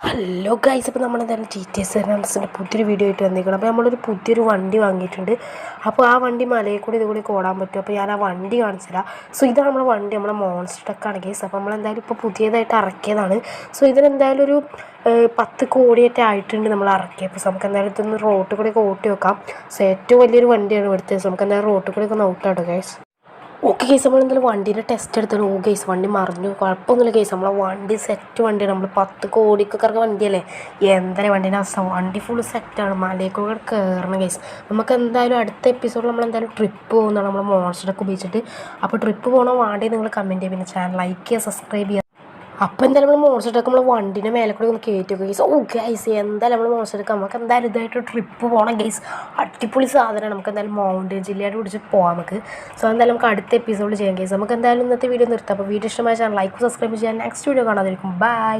Hello guys, അപ്പോൾ നമ്മളെന്തായാലും GTA സെവൻസിൻ്റെ പുതിയൊരു വീഡിയോ ആയിട്ട് വന്നിരിക്കണം. അപ്പോൾ നമ്മളൊരു പുതിയൊരു വണ്ടി വാങ്ങിയിട്ടുണ്ട്. അപ്പോൾ ആ വണ്ടി മലയിൽ കൂടി ഇതുകൂടി ഓടാൻ പറ്റും. അപ്പോൾ ഞാൻ ആ വണ്ടി കാണിച്ചുതരാം. സോ ഇതാണ് നമ്മുടെ വണ്ടി, നമ്മുടെ മോൺസ്റ്റർ ട്രക്കാണ് ഗൈസ്. അപ്പോൾ നമ്മളെന്തായാലും ഇപ്പോൾ പുതിയതായിട്ട് ഇറക്കിയതാണ്. സോ ഇതിനെന്തായാലും ഒരു 10 കോടിയൊക്കെ ആയിട്ടുണ്ട് നമ്മൾ ഇറക്കിയപ്പോൾ. സോ നമുക്ക് എന്തായാലും ഇതൊന്ന് റോട്ടിൽ കൂടി ഓട്ടി വെക്കാം. സോ ഏറ്റവും വലിയൊരു വണ്ടിയാണ് ഇവിടുത്തെ. സോ നമുക്ക് എന്തായാലും റോട്ടിൽ കൂടി ഒന്ന് ഔട്ടാട്ടോ ഗൈസ്. ഓക്കെ കേസ്, നമ്മളെന്തായാലും വണ്ടീൻ്റെ ടെസ്റ്റ് എടുത്താണ്. ഓ കേസ്, വണ്ടി മറിഞ്ഞു, കുഴപ്പമൊന്നുമില്ല കേസ്. നമ്മളെ വണ്ടി സെറ്റ് വണ്ടിയാണ്. നമ്മൾ 10 കോടിക്കൊക്കെ ഇറങ്ങിയ വണ്ടിയല്ലേ. എന്തായാലും വണ്ടീൻ്റെ അവസ്ഥ, വണ്ടി ഫുൾ സെറ്റാണ്. മലയൊക്കെ കയറണം കേസ്. നമുക്ക് എന്തായാലും അടുത്ത എപ്പിസോഡിൽ നമ്മളെന്തായാലും ട്രിപ്പ് പോകുന്നതാണ് നമ്മൾ മോൺസ്റ്ററൊക്കെ ഉപയോഗിച്ചിട്ട്. അപ്പോൾ ട്രിപ്പ് പോകണോ വേണ്ടി നിങ്ങൾ കമൻറ്റ് ചെയ്യുക, പിന്നെ ചാനൽ ലൈക്ക് ചെയ്യുക, സബ്സ്ക്രൈബ് ചെയ്യുക. അപ്പോൾ എന്തായാലും നമ്മൾ മോൺസ്റ്ററൊക്കെ നമ്മൾ വണ്ടീൻ്റെ മേലെ കൂടി ഒന്ന് കയറ്റി വെക്കുക ഗൈസ്. ഓ ഗൈസ്, എന്തായാലും നമ്മൾ മോൺസ്റ്ററൊക്കെ നമുക്ക് എന്തായാലും ഇതായിട്ട് ട്രിപ്പ് പോകണം ഗൈസ്. അടിപൊളി സാധനമാണ്. നമുക്ക് എന്തായാലും മൗണ്ടൻ ജില്ലയായിട്ട് പിടിച്ച് പോകാം നമുക്ക്. സോ എന്തായാലും നമുക്ക് അടുത്ത എപ്പിസോഡ് ചെയ്യാം ഗൈസ്. നമുക്ക് എന്തായാലും ഇന്നത്തെ വീഡിയോ നിർത്താം. അപ്പോൾ വീഡിയോ ഇഷ്ടമായ ചാനൽ ലൈക്ക് സബ്സ്ക്രൈബ് ചെയ്യാൻ. നെക്സ്റ്റ് വീഡിയോ കാണാതിരിക്കും. ബൈ.